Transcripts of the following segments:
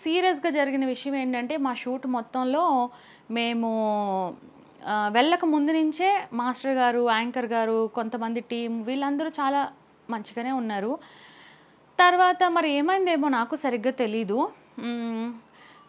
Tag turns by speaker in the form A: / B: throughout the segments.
A: సీరియస్‌గా జరిగిన విషయం ఏంటంటే, మా షూట్ మొత్తంలో మేము వెళ్ళక ముందు నుంచే మాస్టర్ గారు, యాంకర్ గారు, కొంతమంది టీమ్ వీళ్ళందరూ చాలా మంచిగానే ఉన్నారు. తర్వాత మరి ఏమైందేమో నాకు సరిగ్గా తెలీదు. హ్మ్.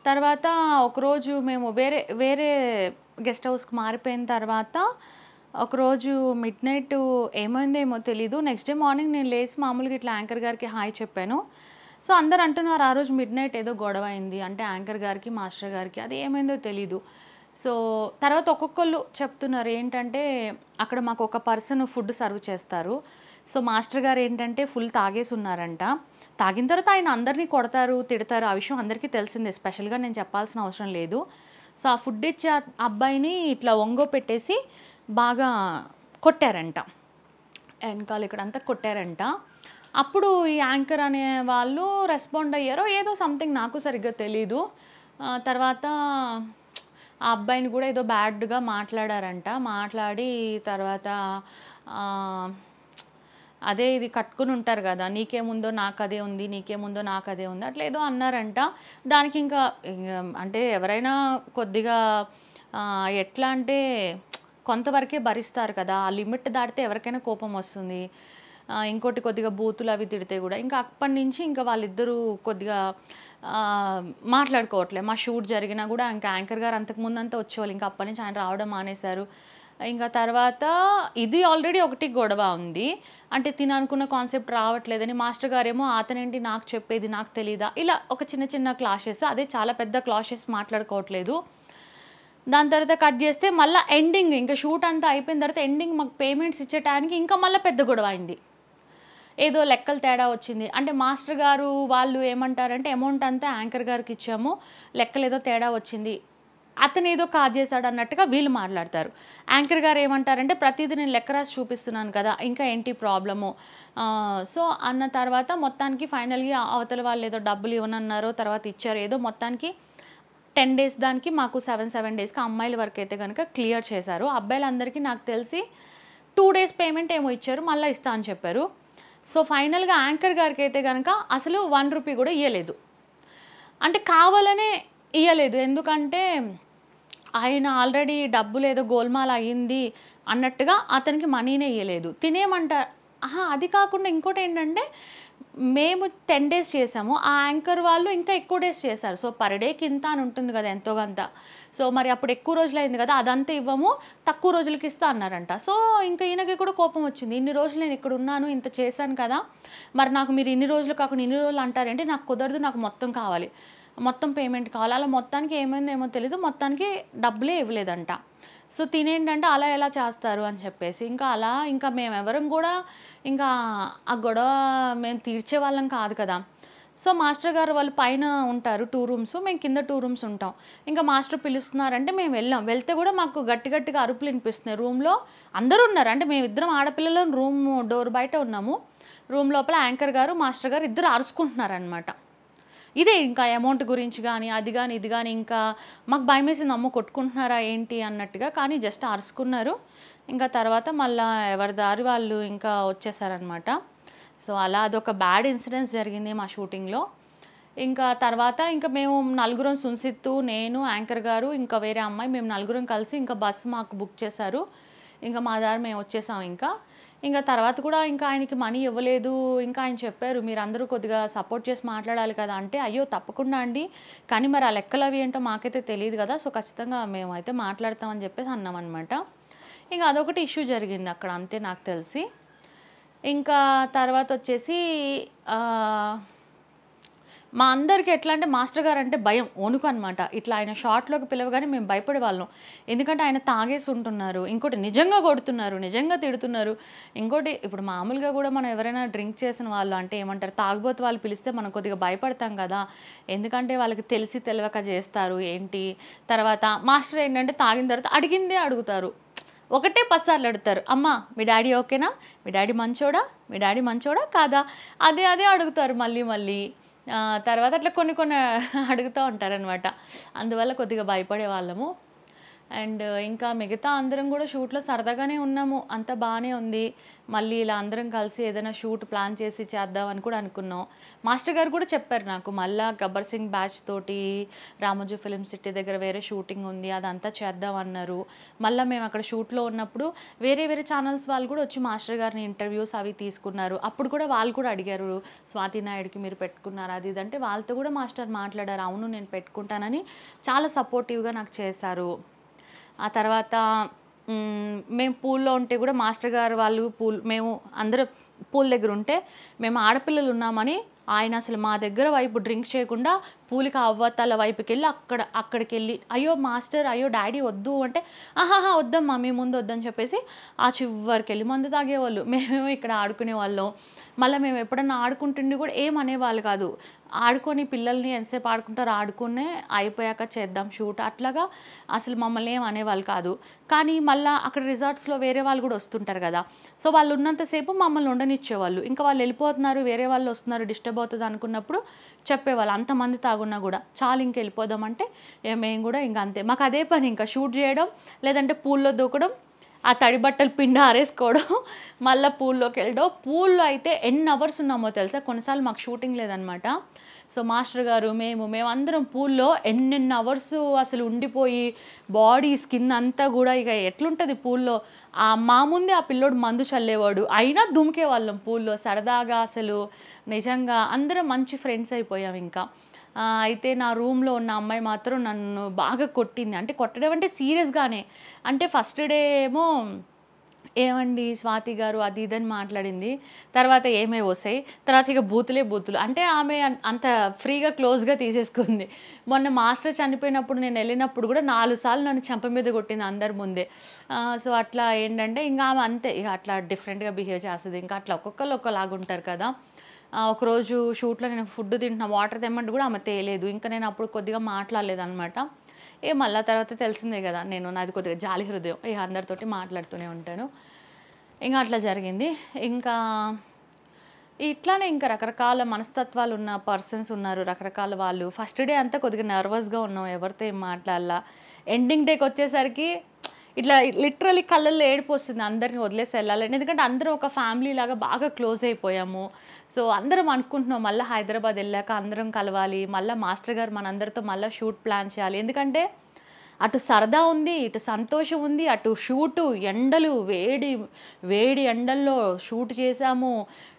A: తర్వాత ఒకరోజు మేము వేరే వేరే గెస్ట్ హౌస్‌కి మారిపోయిన తర్వాత, ఒకరోజు మిడ్‌నైట్ ఏమైందేమో తెలీదు. నెక్స్ట్ డే మార్నింగ్ నేను లేసి మామూలుగా ఇట్లా యాంకర్ గారికి హాయ్ చెప్పాను. సో, అందరూ అంటున్నారు ఆ రోజు మిడ్‌నైట్ ఏదో గొడవ అయింది. అంటే యాంకర్ గారికి, మాస్టర్ గారికి. అది ఏమైందో తెలీదు. సో, తర్వాత ఒక్కొక్కళ్ళు చెప్తున్నారు. ఏంటంటే, అక్కడ మాకొక పర్సన్ ఫుడ్ సర్వ్ చేస్తారు. సో, మాస్టర్ గారు ఏంటంటే ఫుల్ తాగేసున్నారంట. తాగిన తర్వాత ఆయన అందరిని కొడతారు, తిడతారు. ఆ విషయం అందరికీ తెలిసిందే. స్పెషల్‌గా నేను చెప్పాల్సిన అవసరం లేదు. సో, ఆ ఫుడ్ ఇచ్చే అబ్బాయిని ఇట్లా ఒంగోపెట్టేసి బాగా కొట్టారంట. ఎనకాల ఇక్కడంతా కొట్టారంట. అప్పుడు ఈ యాంకర్ అనే వాళ్ళు రెస్పాండ్ అయ్యారో ఏదో సంథింగ్ నాకు సరిగ్గా తెలీదు. తర్వాత ఆ అబ్బాయిని గూడా ఏదో బ్యాడ్‌గా మాట్లాడారంట. మాట్లాడి తర్వాత ఆహ్, అదే ఇది కట్టుకొనుంటారు గదా! నీకేముందో నాకదే ఉంది, నీకేముందో నాకదే ఉంది అట్లా ఏదో అన్నారంట. దానికింకా అంటే ఎవరైనా కొద్దిగా ఎట్లా అంటే కొంతవరకే భరిస్తారు కదా! ఆ లిమిట్ దాటితే ఎవరికైనా కోపమొస్తుంది. ఇంకోటి కొద్దిగా బూతులవి తిడితే గూడా. ఇంకా అప్పటినుంచి ఇంకా వాళ్ళిద్దరూ కొద్దిగా ఆహ్, మాట్లాడుకోవట్లే. మా షూట్ జరిగినా గూడా ఇంకా యాంకర్ గారు అంతకుముందంతా వచ్చేవాళ్ళు. ఇంకా అప్పటినుంచి ఆయన రావడం మానేశారు. ఇంక తర్వాత ఇది ఆల్రెడీ ఒకటి గొడవ ఉంది. అంటే తిననుకున్న కాన్సెప్ట్ రావట్లేదని మాస్టర్ గారేమో అతనేంటి నాకు చెప్పేది నాకు తెలీదా? ఇలా ఒక చిన్న చిన్న క్లాషెస్. అదే చాలా పెద్ద క్లాషెస్ మాట్లాడుకోవట్లేదు. దాని తర్వాత కట్ జేస్తే మళ్ళా ఎండింగ్ ఇంక షూట్ అంతా అయిపోయిన తర్వాత ఎండింగ్ మాకు పేమెంట్స్ ఇచ్చే టయానికి ఇంకా మళ్ళా పెద్ద గొడవ అయింది. ఏదో లెక్కలు తేడా వచ్చింది. అంటే మాస్టర్ గారు వాళ్ళు ఏమంటారంటే అమౌంట్ అంతా యాంకర్ గారికిచ్చాము. లెక్కలేదో తేడా వచ్చింది. అతనేదో కాజేశాడన్నట్టుగా వీళ్ళు మాట్లాడతారు. యాంకర్ గారు ఏమంటారంటే ప్రతీది నేను లెక్క రాసి చూపిస్తున్నాను కదా! ఇంకా ఏంటి ప్రాబ్లము? సో, అన్న తర్వాత మొత్తానికి ఫైనల్‌గా అవతల వాళ్ళేదో డబ్బులు ఇవ్వనన్నారో తర్వాత ఇచ్చారో ఏదో మొత్తానికి 10 డేస్ దానికి మాకు 7 డేస్‌కి అమ్మాయిల వరకైతే గనక క్లియర్ చేశారు. అబ్బాయిలందరికీ నాకు తెలిసి 2 డేస్ పేమెంట్ ఏమో ఇచ్చారు. మళ్ళా ఇస్తా అని చెప్పారు. సో, ఫైనల్‌గా యాంకర్ గారికైతే గనక అసలు రూ. 1 కూడా ఇయ్యలేదు. అంటే కావాలనే ఇయ్యలేదు. ఎందుకంటే ఆయన ఆల్రెడీ డబ్బులేదో గోల్‌మాల్ అయింది అన్నట్టుగా అతనికి మనీనే ఇయ్యలేదు. తినేయమంటారు అహా! అది కాకుండా ఇంకోటేంటంటే మేము 10 డేస్ చేసాము. ఆ యాంకర్ వాళ్ళు ఇంకా ఎక్కువ డేస్ చేశారు. సో, పర్ డేకి ఇంత అని ఉంటుంది గదా! ఎంతో గంత. సో, మరి అప్పుడు ఎక్కువ రోజులయింది గదా! అదంతా ఇవ్వము. తక్కువ రోజులకి ఇస్తా అన్నారంట. సో, ఇంక ఈయనకి కూడా కోపం వచ్చింది. ఇన్ని రోజులు నేను ఇక్కడున్నాను. ఇంత చేశాను కదా! మరి నాకు మీరు ఇన్ని రోజులు కాకుండా ఇన్ని రోజులు అంటారేంటి? నాకు కుదరదు. నాకు మొత్తం కావాలి. మొత్తం పేమెంట్ కావాలి. అలా మొత్తానికి ఏమైందో ఏమో తెలీదు. మొత్తానికి డబ్బులే ఇవ్వలేదంట. సో, తినేంటంటే అలా ఎలా చేస్తారు అని చెప్పేసి. ఇంకా అలా ఇంకా మేమెవరం గూడా ఇంకా ఆ గొడవ మేము తీర్చేవాళ్ళం కాదు కదా! సో, మాస్టర్ గారు వాళ్ళు పైన ఉంటారు 2 రూమ్స్. మేము కింద 2 రూమ్స్ ఉంటాం. ఇంకా మాస్టర్ పిలుస్తున్నారంటే మేము వెళ్ళాం. వెళ్తే గూడా మాకు గట్టి గట్టిగా అరుపులు ఇనిపిస్తున్నాయి. రూమ్‌లో అందరూ ఉన్నారు. అంటే మేమిద్దరం ఆడపిల్లలం రూమ్ డోర్ బయట ఉన్నాము. రూమ్ లోపల యాంకర్ గారు, మాస్టర్ గారు ఇద్దరు అరుసుకుంటున్నారనమాట. ఇదే ఇంకా అమౌంట్ గురించి గానీ, అది గానీ, ఇది గానీ ఇంకా మాకు భయమేసింది. అమ్మో! కొట్టుకుంటున్నారా ఏంటి అన్నట్టుగా. కానీ జస్ట్ అరుసుకున్నారు. ఇంకా తర్వాత మళ్ళా ఎవరి దారి వాళ్ళు ఇంకా వచ్చేసారనమాట. సో, అలా అదొక బ్యాడ్ ఇన్సిడెన్స్ జరిగింది మా షూటింగ్‌లో. ఇంకా తర్వాత ఇంక మేము నలుగురం సున్సిత్తు, నేను, యాంకర్ గారు, ఇంకా వేరే అమ్మాయి మేము నలుగురం కలిసి ఇంకా బస్ మాకు బుక్ చేశారు. ఇంక మా దారి మేము వచ్చేసాం ఇంకా. ఇంక తర్వాత కూడా ఇంకా ఆయనకి మనీ ఇవ్వలేదు. ఇంకా ఆయన చెప్పారు, "మీరందరూ కొద్దిగా సపోర్ట్ చేసి మాట్లాడాలి కదా!" అంటే, "అయ్యో! తప్పకుండా అండి. కానీ మరి ఆ లెక్కలవి ఏంటో మాకైతే తెలీదు గదా! సో, ఖచ్చితంగా మేమైతే మాట్లాడతాం" అని జెప్పేసి అన్నామనమాట. ఇంక అదొకటి ఇష్యూ జరిగింది అక్కడ అంతే నాకు తెలిసి. ఇంకా తర్వాతొచ్చేసి ఆహ్ మా అందరికి ఎట్లా అంటే మాస్టర్ గారంటే భయం, వణుకనమాట. ఇట్లా ఆయన షాట్‌లోకి పిలవగానే మేము భయపడేవాళ్ళం. ఎందుకంటే ఆయన తాగేసి ఉంటున్నారు. ఇంకోటి నిజంగా కొడుతున్నారు, నిజంగా తిడుతున్నారు. ఇంకోటి ఇప్పుడు మామూలుగా గూడా మనం ఎవరైనా డ్రింక్ చేసిన వాళ్ళు అంటే ఏమంటారు తాగుబోతు వాళ్ళు పిలిస్తే మనం కొద్దిగా భయపడతాం గదా! ఎందుకంటే వాళ్ళకి తెలిసి తెలవక జేస్తారు ఏంటి. తర్వాత మాస్టర్ ఏంటంటే తాగిన తర్వాత అడిగిందే అడుగుతారు. ఒకటే 10 సార్లు అడుగుతారు. "అమ్మా మీ డ్యాడీ ఓకేనా? మీ డ్యాడీ మంచోడా? మీ డ్యాడీ మంచోడా కాదా?" అదే అదే అడుగుతారు మళ్ళీ మళ్ళీ. తర్వాత అట్లా కొన్ని కొన్ని అడుగుతా ఉంటారనమాట. అందువల్ల కొద్దిగా భయపడేవాళ్ళము. అండ్ ఇంకా మిగతా అందరం గూడా షూట్‌లో సరదాగానే ఉన్నాము. అంతా బానే ఉంది. మళ్ళీ ఇలా అందరం కలిసి ఏదైనా షూట్ ప్లాన్ చేసి చేద్దాం అని కూడా అనుకున్నాం. మాస్టర్ గారు కూడా చెప్పారు నాకు, మళ్ళా 'గబ్బర్ సింగ్' బ్యాచ్ తోటి రామోజీ ఫిల్మ్ సిటీ దగ్గర వేరే షూటింగ్ ఉంది. అదంతా చేద్దాం అన్నారు. మళ్ళా మేము అక్కడ షూట్‌లో ఉన్నప్పుడు వేరే వేరే ఛానల్స్ వాళ్ళు కూడా వచ్చి మాస్టర్ గారిని ఇంటర్వ్యూస్ అవి తీసుకున్నారు. అప్పుడు కూడా వాళ్ళు కూడా అడిగారు, "స్వాతి నాయుడుకి మీరు పెట్టుకున్నారా?" అది ఇది అంటే వాళ్ళతో కూడా మాస్టర్ మాట్లాడారు. అవును, నేను పెట్టుకుంటానని చాలా సపోర్టివ్‌గా నాకు చేశారు. ఆ తర్వాత మేము పూల్‌లో ఉంటే గూడా మాస్టర్ గారు వాళ్ళు మేము అందరం పూల్ దగ్గరుంటే, మేము ఆడపిల్లలున్నామని ఆయన అసలు మా దగ్గర వైపు డ్రింక్ చేయకుండా పూల్‌కి అవ్వతల వైపుకెళ్ళి అక్కడికెళ్ళి, "అయ్యో! మాస్టర్, అయ్యో! డ్యాడీ వద్దు" అంటే, "ఆహాహా! వద్దమ్మా, మీ ముందు వద్దని" చెప్పేసి ఆ చివరికెళ్ళి మందు తాగేవాళ్ళు. మేమేమో ఇక్కడ ఆడుకునేవాళ్ళం. మళ్ళా మేము ఎప్పుడన్నా ఆడుకుంటుండి కూడా ఏమనేవాళ్ళు కాదు. ఆడుకొని పిల్లల్ని ఎంతసేపు ఆడుకుంటారో ఆడుకునే అయిపోయాక చేద్దాం షూట్ అట్లాగా అసలు మమ్మల్ని ఏం అనేవాళ్ళు కాదు. కానీ మళ్ళా అక్కడ రిసార్ట్స్‌లో వేరే వాళ్ళు గూడా వస్తుంటారు గదా! సో, వాళ్ళు ఉన్నంత సేపు మమ్మల్ని ఉండనిచ్చేవాళ్ళు. ఇంకా వాళ్ళు ఎళ్ళిపోతున్నారు, వేరే వాళ్ళు వస్తున్నారు, డిస్టర్బ్ అవుతది అనుకున్నప్పుడు చెప్పేవాళ్ళు. అంతమంది తాగున్నా గూడా, చాలు ఇంక ఎళ్ళిపోదాం అంటే, మేము గూడా ఇంక అంతే. మాకు అదే పని, ఇంకా షూట్ జేయడం, లేదంటే పూల్‌లో దూకడం, ఆ తడి బట్టలు పిండి ఆరేసుకోవడం, మళ్ళా పూల్‌లోకెళ్ళడం. పూల్‌లో అయితే ఎన్ని అవర్స్ ఉన్నామో తెలుసా? కొన్నిసార్లు మాకు షూటింగ్ లేదనమాట. సో, మాస్టర్ గారు, మేమందరం పూల్‌లో ఎన్నెన్ని అవర్సు అసలు ఉండిపోయి, బాడీ, స్కిన్ అంతా గూడా ఇక ఎట్లుంటది పూల్‌లో. మా ముందే ఆ పిల్లోడు మందు చల్లేవాడు. అయినా దుమికేవాళ్ళం పూల్‌లో సరదాగా అసలు. నిజంగా అందరం మంచి ఫ్రెండ్స్ అయిపోయామింకా. అయితే నా రూమ్‌లో ఉన్న అమ్మాయి మాత్రం నన్ను బాగా కొట్టింది. అంటే కొట్టడం అంటే సీరియస్‌గానే. అంటే ఫస్ట్ డే ఏమో, "ఏవండీ స్వాతి గారు" అది ఇది అని మాట్లాడింది. తర్వాత "ఏమే ఒసేయ్" తర్వాత ఇక బూతులే బూతులు. అంటే ఆమె అంత ఫ్రీగా క్లోజ్‌గా తీసేసుకుంది. మొన్న మాస్టర్ చనిపోయినప్పుడు నేనెళ్ళినప్పుడు గూడా 4 సార్లు నన్ను చెంప మీద కొట్టింది అందరి ముందే. సో, అట్లా ఏంటంటే ఇంక ఆమె అంతే, ఇక అట్లా డిఫరెంట్‌గా బిహేవ్ చేస్తది. ఇంకా అట్లా ఒక్కొక్కళ్ళు ఒకలాగుంటారు కదా! ఒకరోజు షూట్‌లో నేను ఫుడ్ తింటున్నా, వాటర్ తెమ్మంటే గూడా ఆమె తేలేదు. ఇంక నేను అప్పుడు కొద్దిగా మాట్లాడలేదనమాట. మళ్ళా తర్వాత తెలిసిందే గదా! నాది కొద్దిగా జాలి హృదయం. ఇగ అందరితోటి మాట్లాడుతూనే ఉంటాను. ఇంగ అట్లా జరిగింది. ఇంకా ఇట్లానే ఇంకా రకరకాల మనస్తత్వాలున్న పర్సన్స్ ఉన్నారు. రకరకాల వాళ్ళు. ఫస్ట్ డే అంతా కొద్దిగా నర్వస్‌గా ఉన్నాం. ఎవరితో ఏం మాట్లాడలా. ఎండింగ్ డేకొచ్చేసరికి ఇట్లా లిటరల్లీ కళ్ళల్లో ఏడుపొస్తుంది. అందరిని వదిలేసి ఎళ్ళాలని. ఎందుకంటే అందరం ఒక ఫ్యామిలీ లాగా బాగా క్లోజ్ అయిపోయాము. సో, అందరం అనుకుంటున్నాం మళ్ళా హైదరాబాద్ ఎళ్ళాక అందరం కలవాలి. మళ్ళా మాస్టర్ గారు మనందరితో మళ్ళా షూట్ ప్లాన్ చేయాలి. ఎందుకంటే అటు సరదా ఉంది, ఇటు సంతోషం ఉంది, అటు షూటు, ఎండలు, వేడి ఎండల్లో షూట్ చేశాము.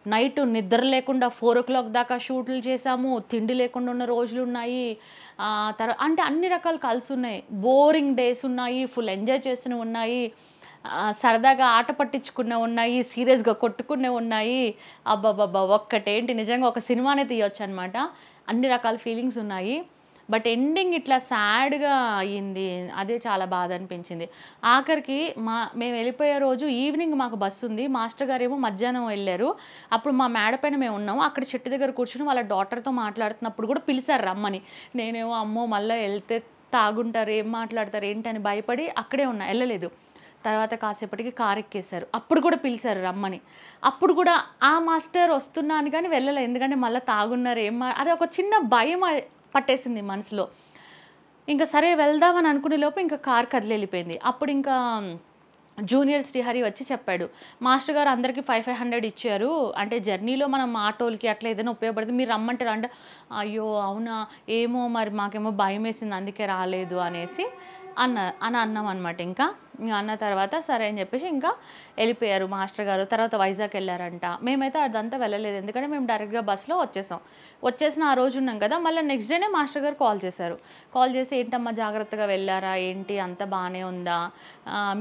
A: నైటు నిద్ర లేకుండా 4:00 దాకా షూటులు చేశాము. తిండి లేకుండా ఉన్న రోజులున్నాయి. అంటే అన్ని రకాలు కలిసున్నాయి. బోరింగ్ డేస్ ఉన్నాయి. ఫుల్ ఎంజాయ్ చేసినవి ఉన్నాయి. సరదాగా ఆట పట్టించుకున్నవి ఉన్నాయి. సీరియస్‌గా కొట్టుకున్నవి ఉన్నాయి. అబ్బబ్బబ్బా! ఒక్కటేంటి, నిజంగా ఒక సినిమానే తీయొచ్చనమాట. అన్ని రకాల ఫీలింగ్స్ ఉన్నాయి. బట్ ఎండింగ్ ఇట్లా సాడ్‌గా అయింది. అదే చాలా బాధ అనిపించింది. ఆఖరికి మేమెళ్ళిపోయే రోజు ఈవినింగ్ మాకు బస్సుంది. మాస్టర్ గారేమో మధ్యాహ్నం ఎళ్లారు. అప్పుడు మా మేడ పైన మేమున్నాము. అక్కడ చెట్టు దగ్గర కూర్చొని వాళ్ళ డాటర్‌తో మాట్లాడుతున్నప్పుడు గూడా పిలిసారు రమ్మని. నేనేమో అమ్మో! మళ్ళా ఎళ్తే తాగుంటారు, ఏం మాట్లాడతారు ఏంటని భయపడి అక్కడే ఉన్నా, ఎళ్ళలేదు. తర్వాత కాసేపటికి కారెక్కేశారు. అప్పుడు కూడా పిలిసారు రమ్మని. అప్పుడు కూడా ఆ మాస్టర్ వస్తున్నా అని గాని వెళ్ళలే. ఎందుకంటే మళ్ళా తాగున్నారు, అదొక చిన్న భయం పట్టేసింది మనసులో. ఇంక సరే వెళ్దామని అనుకునే లోపు ఇంక కారు కదిలెళ్ళిపోయింది. అప్పుడింకా జూనియర్ శ్రీహరి వచ్చి చెప్పాడు, "మాస్టర్ గారు అందరికి 500 ఇచ్చారు. అంటే జర్నీలో మనం ఆటోలకి అట్లా ఏదైనా ఉపయోగపడుతుంది. మీరు రమ్మంటే రండి." అయ్యో! అవునా? ఏమో మరి, మాకేమో భయమేసింది అందుకే రాలేదు అనేసి అన్నామనమాట ఇంకా. అన్న తర్వాత సరే అని చెప్పేసి ఇంకా ఎళ్ళిపోయారు మాస్టర్ గారు. తర్వాత వైజాగ్ ఎళ్లారంట. మేమైతే అదంతా వెళ్ళలేదు. ఎందుకంటే మేము డైరెక్ట్‌గా బస్‌లో వచ్చేసాం. వచ్చేసిన ఆ రోజు ఉన్నాం కదా! మళ్ళా నెక్స్ట్ డేనే మాస్టర్ గారు కాల్ చేశారు. కాల్ చేసి, "ఏంటమ్మా జాగ్రత్తగా వెళ్లారా? ఏంటి అంతా బానే ఉందా?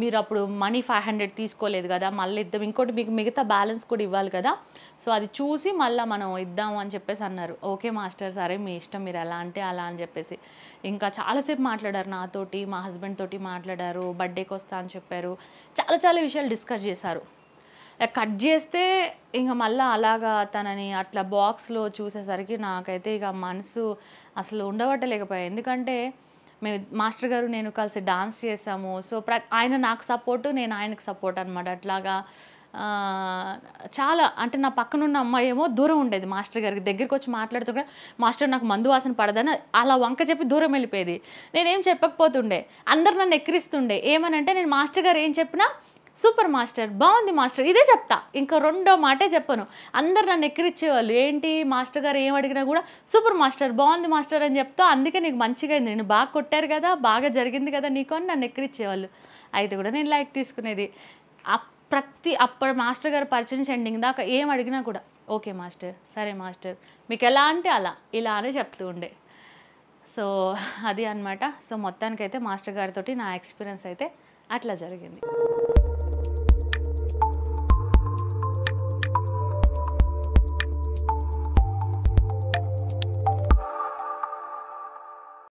A: మీరప్పుడు మనీ 500 తీసుకోలేదు గదా! మళ్ళీ ఇద్దాం. ఇంకోటి మీకు మిగతా బ్యాలెన్స్ కూడా ఇవ్వాలి కదా! సో, అది చూసి మళ్ళా మనం ఇద్దాము" అని చెప్పేసి అన్నారు. "ఓకే మాస్టర్, సరే మీ ఇష్టం, మీరు ఎలా అంటే అలా" అని చెప్పేసి. ఇంకా చాలా సేపు మాట్లాడారు నాతోటి, మా హస్బెండ్ తోటి మాట్లాడారు. బర్త్‌డేకొస్తా అని చెప్పారు. చాలా చాలా విషయాలు డిస్కస్ చేశారు. కట్ జేస్తే ఇంక మళ్ళా అలాగా తనని అట్లా బాక్స్‌లో చూసేసరికి నాకైతే ఇక మనసు అసలు ఉండబట్టలేకపోయా. ఎందుకంటే మాస్టర్ గారు నేను కలిసి డాన్స్ చేశాము. సో, ఆయన నాకు సపోర్టు, నేను ఆయనకి సపోర్ట్ అనమాట. అట్లాగా చాలా అంటే నా పక్కనున్న అమ్మాయి ఏమో దూరం ఉండేది మాస్టర్ గారికి. దగ్గరికి వచ్చి మాట్లాడుతుంటే, "మాస్టర్ నాకు మందు వాసన పడదని" అలా వంక చెప్పి దూరం వెళ్ళిపోయేది. నేనేం చెప్పకపోతుండే. అందరూ నన్ను ఎక్కిరిస్తుండే. ఏమనంటే నేను మాస్టర్ గారు ఏం చెప్పినా, "సూపర్ మాస్టర్, బావుంది మాస్టర్" ఇదే చెప్తా. ఇంక రెండో మాటే చెప్పను. అందరూ నన్ను ఎక్కిరిచ్చేవాళ్ళు. ఏంటి మాస్టర్ గారు ఏం అడిగినా గూడా, "సూపర్ మాస్టర్, బావుంది మాస్టర్" అని చెప్తా. "అందుకే నీకు మంచిగా అయింది. నిన్ను బాగా కొట్టారు గదా! బాగా జరిగింది గదా నీకు" అని నన్ను ఎక్కిరిచ్చేవాళ్ళు. అయితే కూడా నేను లైట్ తీసుకునేది. అప్పుడు మాస్టర్ గారు పరిచయం నుంచి ఎండింగ్ దాకా ఏం అడిగినా కూడా, "ఓకే మాస్టర్, సరే మాస్టర్, మీకెలా అంటే అలా" ఇలా అని చెప్తూ ఉండే. సో, అది అన్నమాట. సో, మొత్తానికైతే మాస్టర్ గారితోటి నా ఎక్స్‌పీరియన్స్ అయితే అట్లా జరిగింది.